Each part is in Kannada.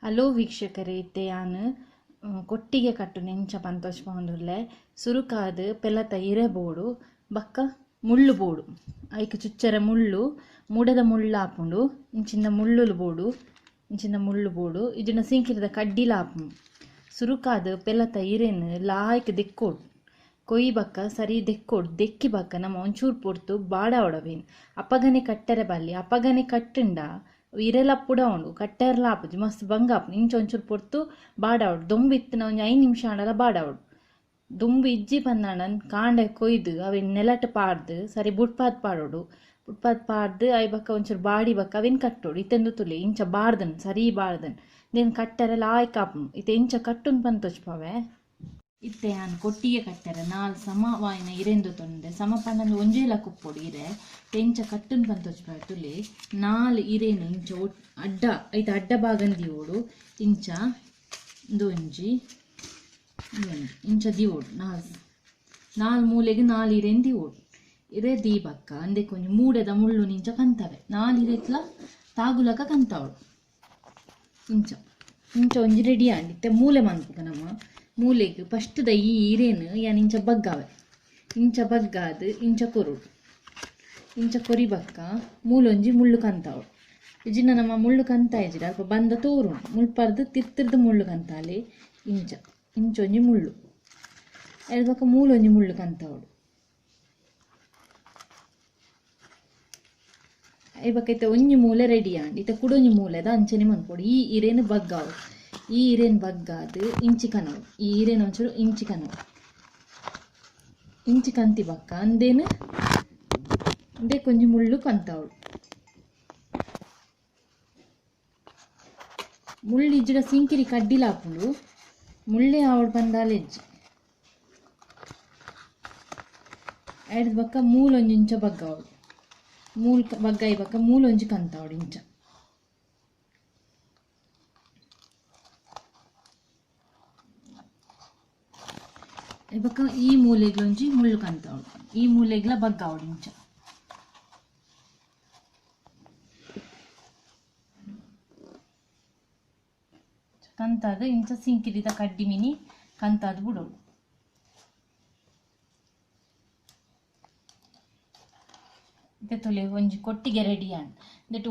ಹಲೋ ವೀಕ್ಷಕರೇ, ಇತ್ತೆ ಯಾನು ಕೊಟ್ಟಿಗೆ ಕಟ್ಟು ನೆಂಚ ಪಂತೋಜ್ ಪೌಂಡುರ್ಲೆ ಸುರುಕಾದು ಪೆಲತ ಇರೆಬೋಡು ಬಕ್ಕ ಮುಳ್ಳು ಬೋಡು ಐಕ್ ಚುಚ್ಚರ ಮುಳ್ಳು ಮೂಡದ ಮುಳ್ಳು ಆಪುಂಡು ಇಂಚಿನ ಮುಳ್ಳುಲು ಬೋಡು ಇಜಿನ ಸಿಂಕಿರದ ಕಡ್ಡಿಲಾಪು ಸುರುಕಾದು ಪೆಲತ ಇರೆನು ಲಾಯ್ಕ್ ದೆಕ್ಕೋಡು ಕೊಯ್ ಬಕ್ಕ ಸರಿ ದೆಕ್ಕೋಡು ದೆಕ್ಕಿ ಬಕ್ಕ ನಮ್ಮ ಒಂಚೂರು ಪೊರ್ತು ಬಾಡ ಒಡವೇನು ಅಪ್ಪಗನೆ ಕಟ್ಟರೆ ಬಲ್ಲಿ ಅಪ್ಪಗನೆ ಕಟ್ಟುಂಡ ಇರೆಲಪ್ಪುಡ ಉಂಡು ಕಟ್ಟೆರ್ಲ ಆಪುಜಿ ಮಸ್ತ್ ಬಂಗಾಪು ಇಂಚ ಒಂಚೂರು ಪೊರ್ತು ಬಾಡಾವಡು ದೊಂಬು ಇತ್ತಿನ ಒಂಜಿ 5 ನಿಮಿಷ ಆಂಡಲ ಬಾಡಾವಡು ದುಂಬು ಇಜ್ಜಿ ಪಂದಾಂಡನ್ ಕಾಂಡೆ ಕೊಯ್ದು ಅವಿನ ನೆಲಟ್ ಪಾಡ್ದು ಸರಿ ಬುಟ್ಪಾತ್ ಪಾಡ್ದು ಅವಿ ಬಕ್ಕ ಒಂಚೂರು ಬಾಡಿ ಬಕ್ಕ ಅವಿನ ಕಟ್ಟೋಡು ಇತ್ತೆಂದು ತುಲೆ ಇಂಚ ಬಾಡ್ದನ್ ಸರಿ ಬಾಡ್ದನ್ ದೇನ್ ಕಟ್ಟರೆ ಲಾಯ್ಕ್ ಆಪುನು ಇತ್ತೆ ಇಂಚ ಕಟ್ಟುನ್ ಪಂತೋಚ್ಪವೆ ಇತ್ತೆ ಯಾನ್ ಕೊಟ್ಟಿಗೆ ಕಟ್ಟರೆ ನಾಲ್ ಸಮವಾಯಿನ ಇರೆಂದು ತೊಂದೆ ಸಮ ಪಂಡಂದು ಒಂಜೇಲ ಕುಪ್ಪೊಡು ಇರೆ ಇಂಚ ಕಟ್ಟುನ್ ಪಂತೋಚ್ಪವೆ ತುಲೆ 4 ಇರೆನು ಇಂಚ ಅಡ್ಡ ಐತ ಅಡ್ಡ ಭಾಗಂದಿ ಓಡು ಇಂಚ ಒಂಜಿ ಇಂಚ ದಿವೋಡು ನಾಲ್ ಮೂಲೆಗೆ 4 ಇರೆನ್ ದಿವೋಡು ಇರೆ ದೀಪಕ್ಕ ಅಂದೆ ಕೊಂಚ ಮೂಡೆದ ಮುಳ್ಳು ನಿಂಚ ಕಂತವೆ 4 ಇರೆತ್ಲ ತಾಗುಲಕ ಕಂತವಳು ಇಂಚ ಒಂಜಿ ರೆಡಿ ಆಂಡಿತ್ತೆ ಮೂಲೆ ಮನ್ಪುಗ ನಮ್ಮ ಮೂಲೆಗೆ ಫಸ್ಟ್ದ ಈ ಇರೇನು ಯಾನ್ ಇಂಚ ಬಗ್ಗಾವೆ ಇಂಚ ಬಗ್ಗಾದು ಇಂಚ ಕೊರುಡು ಇಂಚ ಕೊರಿಬಕ್ಕ ಮೂಲೊಂಜಿ ಮುಳ್ಳು ಕಂತಾವಳು ಇಜಿನ ನಮ್ಮ ಮುಳ್ಳು ಕಂತ ಇಜಿರ ಅಲ್ಪ ಬಂದ ತೋರು ಮುಳ್ಪರ್ದು ತಿರ್ತಿರ್ದು ಮುಳ್ಳು ಕಂತಾಲೆ ಇಂಚೊಂಜಿ ಮುಳ್ಳು ಎಳ್ಬಕ್ಕ ಮೂಲೊಂಜಿ ಮುಳ್ಳು ಕಂತಾವಳು ಐಬಕ್ಕ ಇತ್ತ ಒಂಜಿ ಮೂಲೆ ರೆಡಿ ಆಂಡಿ ಇತ್ತ ಕುಡೊಂಜಿ ಮೂಲೆದ ಅಂಚನೆ ಮನ್ಪೊಡು ಈ ಇರೇನು ಬಗ್ಗಾವು ಈ ಇರೇನು ಬಗ್ಗಾದು ಇಂಚಿ ಕನವು ಈ ಇರೇನು ಒಂಚೂರು ಇಂಚಿ ಕನವು ಇಂಚಿ ಕಂತಿ ಬಕ್ಕ ಅಂದೇನು ಅಂದೇ ಕೊಂಚ ಮುಳ್ಳು ಕಂತಾವಳು ಮುಳ್ಳು ಇಜ್ಜಿಡ ಸಿಂಕಿರಿ ಕಡ್ಡಿಲಾಪುಂಡು ಮುಳ್ಳೆ ಆವಡು ಬಂದಾಲೆಜ್ಜಿ ಐಡ್ ಬಕ್ಕ ಮೂಲೊಂಜಿ ಇಂಚ ಬಗ್ಗಾವಳು ಬಗ್ಗಾಯಿ ಬಕ್ಕ ಮೂಲೊಂಜಿ ಕಂತಾವಡು ಇಂಚ ಬಕ್ಕ ಈ ಮೂಲೆಗ್ಲೊಂಜಿ ಮುಳ್ಳು ಕಂತಾವಳು ಈ ಮೂಲೆಗ್ಲ ಬಗ್ಗಾವಡು ಇಂಚ ಕಂತಾದ ಇಂಚ ಸಿಂಕಿರಿದ ಕಡ್ಡಿ ಮಿನಿ ಕಂತಾದ ಬಿಡೋಡು ಇತ್ತೆ ತೊಲೆ ಒಂಜಿ ಕೊಟ್ಟಿಗೆ ರೆಡಿ ಆಂಡ್ ದಟ್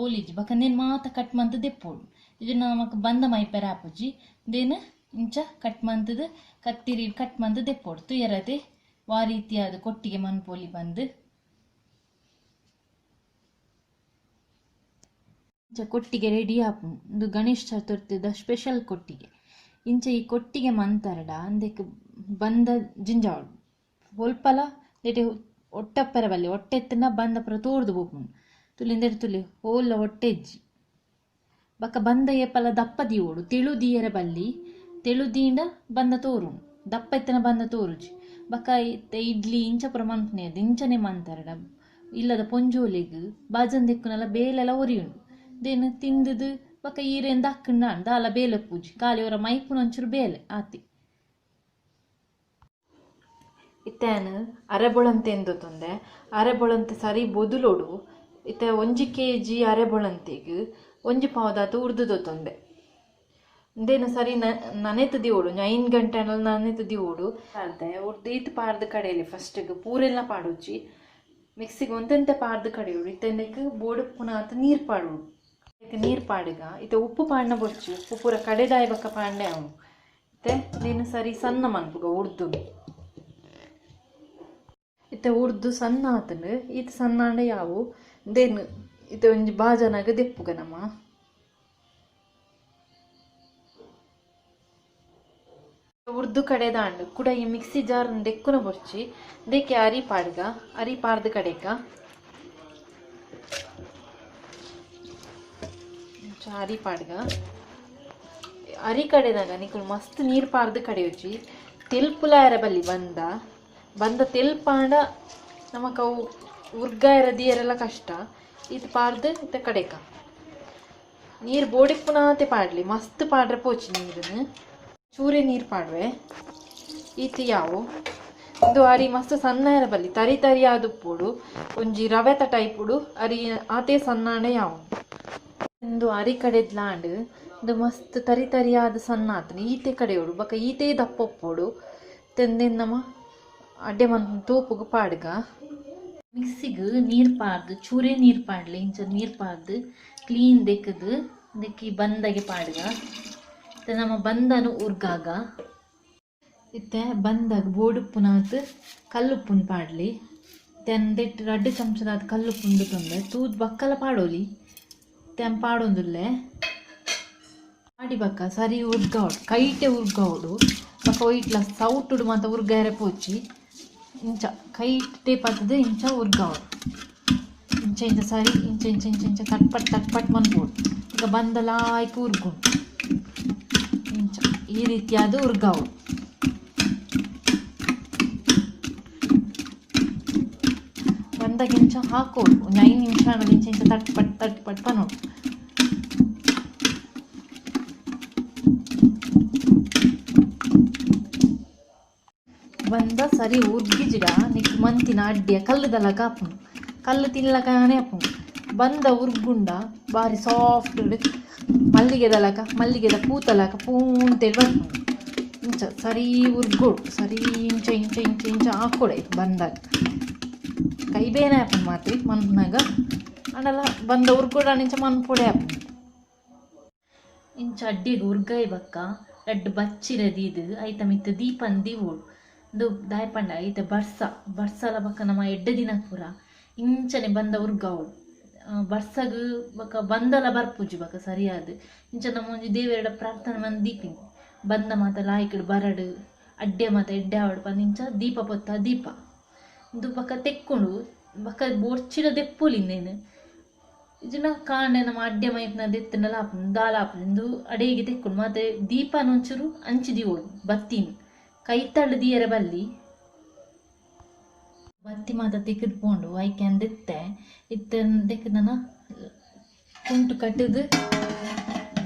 ಓಲಿಜಿ ಬಕ್ಕ ನೇನು ಮಾತ ಕಟ್ ಮಂತ್ ದೆಪ್ಪೋಡು ಇದನ್ನ ನಮಕ್ ಬಂದ ಮೈಪೆರ ಆಪುಜಿ ದೇನು ಇಂಚ ಕಟ್ ಮಂತದ ಕತ್ತಿರಿ ಕಟ್ ಮಂತ್ ದೆಪ್ಪೋಡು ತುಯರತೆ ವಾ ರೀತಿಯಾದ ಕೊಟ್ಟಿಗೆ ಮನ್ಪೋಲಿ ಬಂದು ಇಂಚ ಕೊಟ್ಟಿಗೆ ರೆಡಿ ಆಪು ಒಂದು ಗಣೇಶ ಚತುರ್ಥಿದ ಸ್ಪೆಷಲ್ ಕೊಟ್ಟಿಗೆ ಇಂಚ ಈ ಕೊಟ್ಟಿಗೆ ಮಂತರಡ ಅಂದಕ್ಕೆ ಬಂದ ಜಿಂಜಾವಡು ಒಲ್ಪಲ ಲೇಟೆ ಒಟ್ಟಪ್ಪರ ಬಲ್ಲಿ ಹೊಟ್ಟೆತ್ತನ ಬಂದ ಪುರ ತೋರ್ದು ಬೋಪುಂಡು ತುಲಿಂದೆರ್ ತುಲಿ ಓಲ್ಲ ಹೊಟ್ಟೆಜ್ಜಿ ಬಕ್ಕ ಬಂದ ಏಪಲ ದಪ್ಪ ದಿಯೋಡು ತೆಳುದಿಯರ ಬಲ್ಲಿ ತೆಳುದೀಂಡ ಬಂದ ತೋರುಂಡು ದಪ್ಪ ಎತ್ತನ ಬಂದ ತೋರುಜಿ ಬಕ್ಕ ಇಡ್ಲಿ ಇಂಚ ಪುರ ಮನ್ಪುನೇದು ಇಂಚನೆ ಮಂತರಡ ಇಲ್ಲದ ಪೊಂಜೋಲೆಗ್ ಬಾಜನ್ ದೆಕ್ಕುನಲ್ಲ ಬೇಲೆಲ್ಲ ಒರಿಯುಂಡು ದೇನು ತಿಂದದು ಬಕ್ಕ ಈರೆಂದ ಅಕ್ಕಂಡ ದಾಲ ಬೇಲೆ ಪೂಜಿ ಖಾಲಿ ಅವರ ಮೈಪುನ ಒಂಚೂರು ಬೇಲೆ ಆತಿ ಇತ್ತೇನು ಅರೆಬೊಳಂತೆ ಎಂದು ತೊಂದೆ ಅರೆಬೊಳಂತೆ ಸರಿ ಬೊದುಲೋಡು ಇತ್ತೆ 1 kg ಅರೆಬೊಳಂತೆಗ್ 1 ಪಾವದಾತು ಉರ್ದು ತೊಂದೆ ಇಂದೇನು ಸರಿ ನನೆತದಿ ಓಡು 9 ಗಂಟೆ ನನೆತದಿ ಓಡು ಅರ್ದೆ ಉರ್ದು ಈತ್ ಪಾರ್ದು ಕಡೆಯಲ್ಲಿ ಫಸ್ಟಿಗೆ ಪೂರೆಲ್ಲ ಪಾಡೋಚಿ ಮಿಕ್ಸಿಗೆ ಒಂತೆಂತೆ ಪಾರ್ದು ಕಡೆಯೋಡು ಇತ್ತೆಂದಕ್ಕೆ ಬೋಡು ಪುನಃ ನೀರು ಪಾಡೋಡು ನೀರು ಪಾಡಿಗ ಇತ್ತೆ ಉಪ್ಪು ಪಾಡ್ನ ಬೊಚ್ಚಿ ಉಪ್ಪು ಪೂರ ಕಡೆದಾಯ ಬಕ್ಕ ಪಾಂಡೆ ಅವನು ಇತ್ತೆ ನೀನು ಸರಿ ಸಣ್ಣ ಮನ್ಪುಗ ಉರ್ದು ಇತ್ತೆ ಉರ್ದು ಸಣ್ಣ ಆತನು ಈತ ಸಣ್ಣ ಅಂಡ ಯಾವು ದೇನು ಇತ್ತೆ ಒಂಜಿ ಬಾಜನಾಗ ದೆಪ್ಪುಗ ನಮ್ಮ ಉರ್ದು ಕಡೆದಾಂಡು ಕೂಡ ಈ ಮಿಕ್ಸಿ ಜಾರ್ ದೆಕ್ಕುನ ಬೊಚ್ಚಿ ದೇಕೆ ಅರಿ ಪಾಡ್ದು ಕಡೆಗ ಅರಿ ಪಾಡ್ಗ ಅರಿ ಕಡೆದಾಗ ನಿಕುಲು ಮಸ್ತ್ ನೀರು ಪಾರ್ದು ಕಡೆಯೋಚಿ ತೆಲ್ಪುಲಾಯರ ಬಲ್ಲಿ ಬಂದ ತೆಲ್ಪಾಂಡ ನಮಕ್ ಅವು ಉರ್ಗಾಯರ ದಿಯರೆಲ್ಲ ಕಷ್ಟ ಇದು ಪಾಡ್ದು ಇತ್ತ ಕಡೆಕ ನೀರು ಬೋಡಿಗೆ ಪುನಃ ಪಾಡ್ಲಿ ಮಸ್ತ್ ಪಾಡ್ರೆ ಪೋಚಿ ನೀರನ್ನು ಚೂರೆ ನೀರು ಪಾಡ್ವೆ ಈತಿ ಯಾವು ಇದು ಅರಿ ಮಸ್ತ್ ಸಣ್ಣ ಇರ ಬಲ್ಲಿ ತರಿ ಆದುಪ್ಪೋಡು ಒಂಜಿ ರವೆತ ಟೈಪುಡು ಅರಿ ಆತೆ ಸಣ್ಣಾಂಡೆ ಯಾವು ಒಂದು ಅರಿ ಕಡೆದ್ಲಾಂಡ್ ಇದು ಮಸ್ತ್ ತರಿ ತರಿಯಾದ ಸಣ್ಣ ಆತನ ಈತೆ ಕಡೆ ಉಡು ಬಕ್ಕ ಈತೆ ದಪ್ಪ ಒಪ್ಪೋಡು ತೆಂದಿನ ನಮ್ಮ ಅಡ್ಡೆ ಮನ್ ತೋಪುಗ ಪಾಡ್ಗ ಮಿಕ್ಸಿಗೆ ನೀರು ಪಾರ್ದು ಚೂರೇ ನೀರು ಪಾಡ್ಲಿ ಇಂಚ ನೀರು ಪಾರ್ದು ಕ್ಲೀನ್ ದೆಕ್ಕದು ದೆಕ್ಕಿ ಬಂದಾಗೆ ಪಾಡ್ಗ ನಮ್ಮ ಬಂದನು ಉರ್ಗಾಗ ಇತ್ತೆ ಬಂದಾಗ ಬೋಡುಪ್ಪುನಾತ್ ಕಲ್ಲುಪ್ಪುನ್ ಪಾಡ್ಲಿ ತೆಂದೆಟ್ಟು 2 ಚಮಚದಾದ ಕಲ್ಲುಪ್ಪುಂಡು ತೊಂದೆ ತೂದ್ ಬಕ್ಕಲ ಪಾಡೋಲಿ ತೆಂ ಪಾಡೊಂದುಲ್ಲೆ ಪಾಡಿ ಬಕ್ಕ ಸರಿ ಉರ್ಗಾವಡು ಕೈಟೆ ಉರ್ಗಾವಡು ಬಕ್ಕ ಒಯ್ಟ್ಲ ಸೌಟುಡು ಮಾತ ಉರ್ಗಾರೆ ಪೋಚಿ ಇಂಚ ಕೈಟೆ ಪತ್ತದು ಇಂಚ ಉರ್ಗಾವಡು ಇಂಚ ಇಂಚ ಸರಿ ಇಂಚ ಇಂಚ ಇಂಚ ಇಂಚ ತಟ್ಪಟ್ ಮನ್ಬೋಡು ಈಗ ಬಂದಲಾಯ್ಕೆ ಉರ್ಗುಂಡು ಇಂಚ ಈ ರೀತಿಯಾದ ಉರ್ಗಾವಡು ಬಂದಾಗ ಇಂಚ ಹಾಕೋಡು ಒಂದು 5 ನಿಮಿಷ ಇಂಚ ಇಂಚ ತಟ್ಪಟ್ ಪನೋಡು ಬಂದ ಸರಿ ಉರ್ಗಿಜಿಡ ನಿಕ್ ಮಂತಿನ ಅಡ್ಡಿಯ ಕಲ್ಲುದಲಕ ಹಾಪುಂಡು ಕಲ್ಲು ತಿನ್ನಲಕನೇ ಹಾಪುಂಡು ಬಂದ ಉರ್ಗುಂಡ ಬಾರಿ ಸಾಫ್ಟ್ ಮಲ್ಲಿಗೆದ ಪೂತಲಕ ಪೂಂತೇಳಿ ಬರ್ಪುಂಡು ಇಂಚ ಸರಿ ಉರ್ಗೋಡು ಸರಿ ಇಂಚ ಇಂಚ ಇಂಚ ಇಂಚ ಹಾಕೊಡಾಯ್ತು ಬಂದಾಗ ಕೈ ಬೇನೆ ಹಾಪುಂಡು ಮಾತ್ರಿ ಮನ್ಪುನಾಗ ಅಂಡಲ ಬಂದ ಉರ್ಗೋಡ ಇಂಚ ಮನ್ಪೊಡೆ ಹಾಪುಂಡು ಇಂಚ ಅಡ್ಡಿಗೆ ಉರ್ಗಾಯಿ ಬಕ್ಕ 2 ಬಚ್ಚಿರದೀದು ಐತ ಮಿತ್ತ ದೀಪನ್ ದೀವೋಡು ಇದು ದಾಯಪಂಡ ಐತೆ ಬರ್ಸಲ ಬಕ್ಕ ನಮ್ಮ ಎಡ್ಡೆ ದಿನ ಪೂರ ಇಂಚನೆ ಬಂದ ಉರ್ಗಾವಳು ಬರ್ಸಗ್ ಬಕ್ಕ ಬಂದಲ ಬರ್ಪುಜಿ ಬಕ್ಕ ಸರಿಯಾದ ಇಂಚ ನಮ್ಮ ಒಂಜಿ ದೇವರ ಪ್ರಾರ್ಥನೆ ಮಂದಿ ದೀಪಿನಿ ಬಂದ ಮಾತ ಲಾಯ್ಕಡು ಬರಡು ಅಡ್ಡೆ ಮಾತ ಎಡ್ಡೆ ಆವಡು ಬಂದು ಇಂಚ ದೀಪ ಪೊತ್ತ ದೀಪ ಇದು ಬಕ್ಕ ತೆಕ್ಕೊಂಡು ಬಕ್ಕ ಬೋರ್ಚಿಡ ದೆಪ್ಪುಲಿಂದೇನು ಇದನ್ನ ಕಾಂಡೆ ನಮ್ಮ ಅಡ್ಡೆ ಮೈಪ್ನ ದೆತ್ತನಲ್ಲ ಹಾಪು ದಾಲ ಹಾಪು ಅಡೆಗೆ ತೆಕ್ಕೊಂಡು ಮತ್ತೆ ದೀಪನ ಒಂಚೂರು ಹಂಚಿದಿವೋಡು ಬತ್ತೀನಿ ಕೈ ತಳ್ಳದಿಯರ ಬಲ್ಲಿ ಬತ್ತಿ ಮಾತ ತೆಗೆದುಕೊಂಡು ಐಕೆ ಅಂದಿತ್ತೆ ತೆಗೆದನ ಕುಂಟು ಕಟ್ಟದು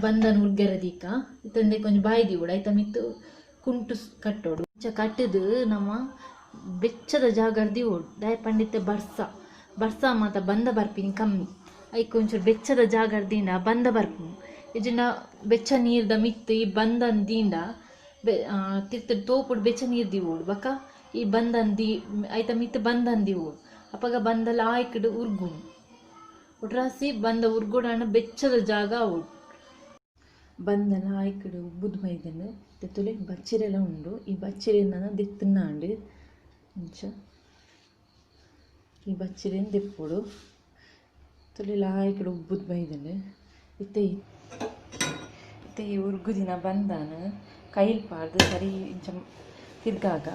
ಬಂದನು ಉರ್ಗೆರದೀಕ ಇತ್ತಂದೆ ಕೊಂಚ ಬಾಯ್ದಿ ಕೂಡ ಐತ ಮಿತ್ತು ಕುಂಟು ಕಟ್ಟೋಡು ಕಟ್ಟದು ನಮ್ಮ ಬೆಚ್ಚದ ಜಾಗರ್ದಿ ಓಡು ದಾಯ ಪಂಡಿತ್ತೆ ಬರ್ಸ ಮಾತ ಬಂದ ಬರ್ಪಿನಿ ಕಮ್ಮಿ ಐಕ್ ಒಂಚೂರು ಬೆಚ್ಚದ ಜಾಗರ್ದಿಂದ ಬಂದ ಬರ್ಪು ಇದನ್ನ ಬೆಚ್ಚ ನೀರ್ದ ಮಿತ್ತು ಈ ಬಂದಂದಿಂದ ತಿರ್ತ ತೋಪುಡು ಬೆಚ್ಚ ನೀರು ದಿವೋಡು ಬಕ್ಕ ಈ ಬಂದಂದಿ ಐತ ಮಿತ್ತು ಬಂದಂದಿ ಓಡು ಅಪ್ಪಗ ಬಂದಲ್ಲ ಆಯ್ಕಡು ಉರ್ಗುಣು ಒಟ್ರಾಸಿ ಬಂದ ಉರ್ಗೋಡಾಣ ಬೆಚ್ಚದ ಜಾಗ ಓಡು ಬಂದನ ಆಯ್ಕಡು ಉಬ್ಬುದು ಮೈದನು ತೆತ್ತುಲೆ ಬಚ್ಚಿರೆಲ್ಲ ಉಂಡು ಈ ಬಚ್ಚಿರೆನ ದೆತ್ತುನಾಂಡು ಇಂಚ ಈ ಬಚ್ಚಿರೆನ್ ದೆಪ್ಪೋಡು ತುಳಿಲ ಆಯ್ಕಡು ಉಬ್ಬುದು ಮೈದನು ಇತ್ತೆ ಈ ಉರ್ಗುದಿನ ಬಂದಾನು ಕೈಲ್ ಪಾಡ್ದು ಸರಿ ಇಂಚ ತಿರ್ಗಾಗ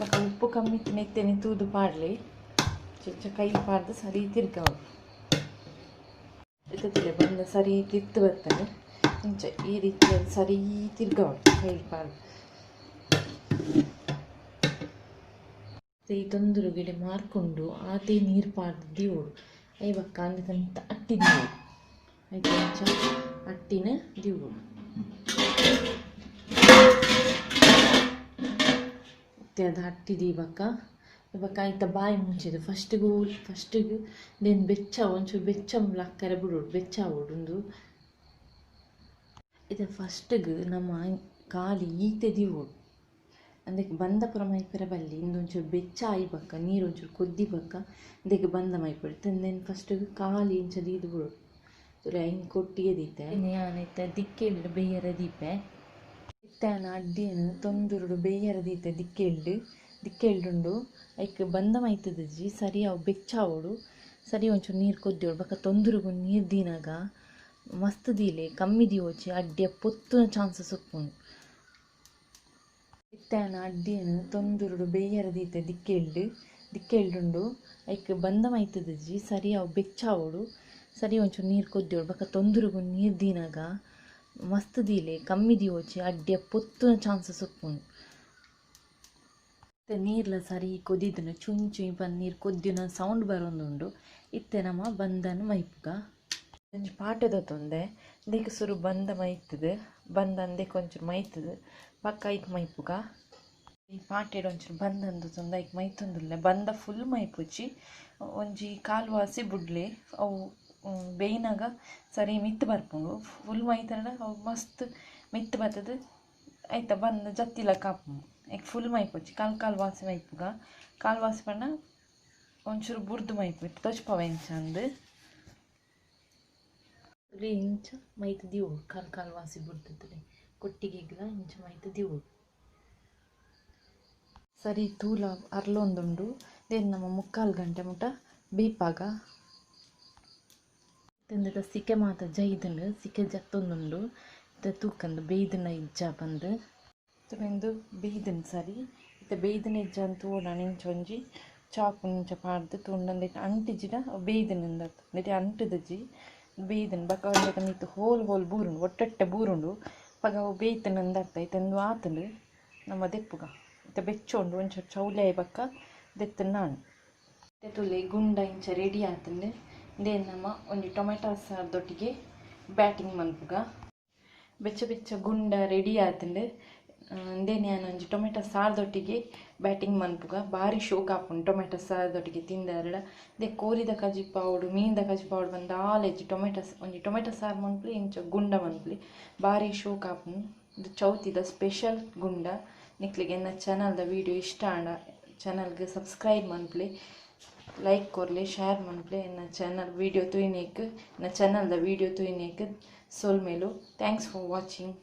ಬಕ್ಕ ಉಪ್ಪು ಕಮ್ಮಿ ನೆತ್ತೇನೆ ತೂದು ಪಾಡ್ಲಿ ಇಂಚ ಕೈಲ್ ಪಾಡ್ದು ಸರಿ ತಿರ್ಗಾವು ಎತ್ತತಿಲೆ ಬಂದ ಸರಿ ತಿರ್ತು ಬರ್ತಾನೆ ಇಂಚ ಈ ರೀತಿಯಾಗಿ ಸರಿ ತಿರ್ಗಾವು ಕೈಲ್ ಪಾಡ್ದು ಈ ತೊಂದರು ಗಿಡ ಮಾರ್ಕೊಂಡು ಆತೆ ನೀರು ಪಾಡ್ದು ಓಡು ಐವಕ್ಕ ಅಂದಂತ ಅಟ್ಟಿ ದೀವು ಆಯ್ತು ಇಂಚ ಅಟ್ಟಿನ ದೀವು ಮತ್ತೆ ಅದು ಅಟ್ಟಿ ದೀವಕ್ಕ ಇವಾಗ ಆಯ್ತ ಬಾಯಿ ಮುಂಚಿದು ಫಸ್ಟಿಗೆ ದೆನ್ ಬೆಚ್ಚ ಒಂಚೂರು ಬೆಚ್ಚ ಲಕ್ಕರೆ ಬಿಡೋಡು ಬೆಚ್ಚ ಓಡೊಂದು ಇದು ಫಸ್ಟಿಗೆ ನಮ್ಮ ಖಾಲಿ ಈತೆ ದೀವೋಡು ಅದಕ್ಕೆ ಬಂದ ಪುರ ಮೈಪೆರ ಬಲ್ಲಿ ಇಂದೊಂಚೂರು ಬೆಚ್ಚ ಆಯ್ಬಕ್ಕ ನೀರು ಒಂಚೂರು ಕೊದ್ದಿಬಕ್ಕ ಅದಕ್ಕೆ ಬಂದ ಮೈಪೆಡು ತಂದೇನು ಫಸ್ಟಿಗೆ ಖಾಲಿ ಇಂಚ ದೀದು ಬಿಡೋಡು ತುಲೆ ಹಿಂಗೆ ಕೊಟ್ಟಿಗೆ ದೀತೆ ನಾನೈತೆ ದಿಕ್ಕೇಳು ಬೇಯರ ದೀಪೆ ಇತ್ತೇನ ಅಡ್ಡಿಯನ್ನು ತೊಂದುರುಡು ಬೇಯರ ದೀತೆ ದಿಕ್ಕೇಳ್ಡುಂಡು ಐಕ್ ಬಂದ ಮೈತದಜ್ಜಿ ಸರಿ ಅವು ಬೆಚ್ಚಾವೋಡು ಸರಿ ಒಂಚೂರು ನೀರು ಕೊದ್ದೋಡು ಬಕ್ಕ ತೊಂದುರುಗು ನೀರು ದೀನಾಗ ಮಸ್ತ್ ದೀಲೆ ಕಮ್ಮಿ ದಿಯೋಚಿ ಅಡ್ಡಿಯ ಪೊತ್ತುನ ಚಾನ್ಸಸ್ ಉಪ್ಪುಂಡು ಇತ್ತೇನ ಅಡ್ಡಿಯನ್ನು ತೊಂದುರುಡು ಬೇಯರ ದೀತೆ ದಿಕ್ಕೇಳ್ಡುಂಡು ಐಕ್ ಬಂದ ಮೈತದಜ್ಜಿ ಸರಿ ಅವು ಬೆಚ್ಚಾವೋಡು ಸರಿ ಒಂಚೂರು ನೀರು ಕೊದ್ದೋಡು ಬಕ್ಕ ತೊಂದುರುಗು ನೀರು ದೀನಾಗ ಮಸ್ತ್ ದೀಲೆ ಕಮ್ಮಿ ದಿಯೋಚಿ ಅಡ್ಡಿಯ ಪೊತ್ತುನ ಚಾನ್ಸಸ್ ಉಪ್ಪುಂಡು ಇತ್ತೆ ನೀರ್ಲ ಸರಿ ಕೊದಿದನು ಚುಂಚು ಬಂದು ನೀರು ಕೊದ್ದಿನ ಸೌಂಡ್ ಬರೋಂದುಂಡು ಇತ್ತೆ ನಮ್ಮ ಬಂದನು ಮೈಪುಗ ಒಂಜಿ ಪಾಟದ ತೊಂದೆ ದೇಕ ಸುರು ಬಂದ ಮೈತದು ಬಂದಂದೆ ಕೊಂಚೂರು ಮೈತದು ಬಕ್ಕ ಐಕ್ ಮೈಪುಗ ಈ ಪಾಟೆಡ್ ಒಂಚೂರು ಬಂದಂದು ತೊಂದ ಐಕ್ ಮೈತೊಂದುಲ್ಲೆ ಬಂದ ಫುಲ್ ಮೈಪುಜಿ ಒಂಜಿ ಕಾಲ್ವಾಸಿ ಬುಡ್ಲೆ ಅವು ಬೇಯ್ನಾಗ ಸರಿ ಮಿತ್ತು ಬರ್ಪುಂಡು ಫುಲ್ ಮೈತಂಡ ಅವು ಮಸ್ತ್ ಮಿತ್ತು ಬರ್ತದ ಆಯ್ತಾ ಬಂದು ಜತ್ತಿಲ ಕಾಪು ಐಕ್ ಫುಲ್ ಮೈಪುಜಿ ಕಾಲ್ ವಾಸಿ ಮೈಪುಗ ಕಾಲ್ ವಾಸಿ ಪಂಡ ಒಂಚೂರು ಬುರ್ದು ಮೈಪು ತೊಚ್ಪವ ಇಂಚ ಅಂದು ಇಂಚ ಮೈತ್ ದಿವು ಕಾಲ್ ವಾಸಿ ಬುಡ್ತದೆ ಕೊಟ್ಟಿಗೆಗ್ಲ ಇಂಚ ಮೈತ್ ದಿವು ಸರಿ ತೂಲ ಅರ್ಲೊಂದುಂಡು ದೇನ್ ನಮ್ಮ 3/4 ಗಂಟೆ ಮುಟ ಬೇಯ್ಪಾಗ ತಿಂದದ ಸಿಕೆ ಮಾತ ಜೈದನು ಸಿಕೆ ಜತ್ತೊಂದುಂಡು ತೂಕಂದು ಬೇಯ್ದನ ಇಜ್ಜ ಬಂದು ತುಳಿಂದು ಬೇಯ್ದನು ಸರಿ ಇತ್ತೆ ಬೇಯ್ದನ ಇಜ್ಜ ಅಂತ ತೂಡ ಇಂಚ ಒಂಜಿ ಚಾಕು ಇಂಚ ಪಾಡ್ದು ತುಂಡಂದಿಟ್ಟು ಅಂಟಿಜಿಡ ಬೇಯ್ದನಿಂದ ಅಂದಿಟ್ಟು ಅಂಟದಜ್ಜಿ ಬೇಯ್ದನು ಬಕ್ಕ ಒಂದಕ್ಕೆ ಮೀತು ಹೋಲ್ ಬೂರುಂಡು ಒಟ್ಟೊಟ್ಟೆ ಬೂರುಂಡು ಪಗ ಅವು ಬೇಯ್ತನಂದ ಅರ್ಥ ಇತ್ತಂದು ಆತಂಡು ನಮ್ಮ ದೆಪ್ಪುಗ ಇತ್ತ ಬೆಚ್ಚೋಂಡು ಒಂಚೂರು ಚೌಲೆ ಬಕ್ಕ ದೆತ್ತನ ನಾನು ತುಲೆ ಗುಂಡ ಇಂಚ ರೆಡಿ ಆತಂಡು ದೇನ್ ನಮ್ಮ ಒಂಜಿ ಟೊಮೆಟೊ ಸಾರ್ದೊಟ್ಟಿಗೆ ಬ್ಯಾಟಿಂಗ್ ಮನ್ಪುಗ ಬೆಚ್ಚ ಗುಂಡ ರೆಡಿ ಆತಂಡು ಇಂದೇನು ನಾನು ಒಂಜಿ ಟೊಮೆಟೊ ಸಾರ್ದೊಟ್ಟಿಗೆ ಬ್ಯಾಟಿಂಗ್ ಮನ್ಪುಗ ಭಾರಿ ಶೋಕ್ ಆಪುಂಡು ಟೊಮೆಟೊ ಸಾರ್ದೊಟ್ಟಿಗೆ ತಿಂದರಡ ದೇ ಕೋರಿದ ಕಜಿ ಪಾವುಡು ಮೀನ್ದ ಕಜಿ ಪಾವುಡು ಬಂದು ಆಲೆಜ್ಜಿ ಒಂಜಿ ಟೊಮೆಟೊ ಸಾರು ಮನ್ಪುಲಿ ಇಂಚ ಗುಂಡ ಮನ್ಪುಲಿ ಭಾರಿ ಶೋಕ್ ಆಪುಂಡು ಇದು ಚೌತಿದ ಸ್ಪೆಷಲ್ ಗುಂಡ ನಿಕ್ಲಿಗೆ ನನ್ನ ಚಾನಲ್ದ ವೀಡಿಯೋ ಇಷ್ಟ ಆಂಡ ಚಾನಲ್ಗೆ ಸಬ್ಸ್ಕ್ರೈಬ್ ಮನ್ಪುಲಿ ಲೈಕ್ ಕೊರ್ಲಿ ಶೇರ್ ಮನ್ಪುಲಿ ನನ್ನ ಚಾನಲ್ ವೀಡಿಯೋ ತುಯಿನೇಕ್ ನನ್ನ ಚಾನಲ್ದ ವೀಡಿಯೋ ತುಯಿನೇಕ್ ಸೋಲ್ಮೇಲು ಥ್ಯಾಂಕ್ಸ್ ಫಾರ್ ವಾಚಿಂಗ್.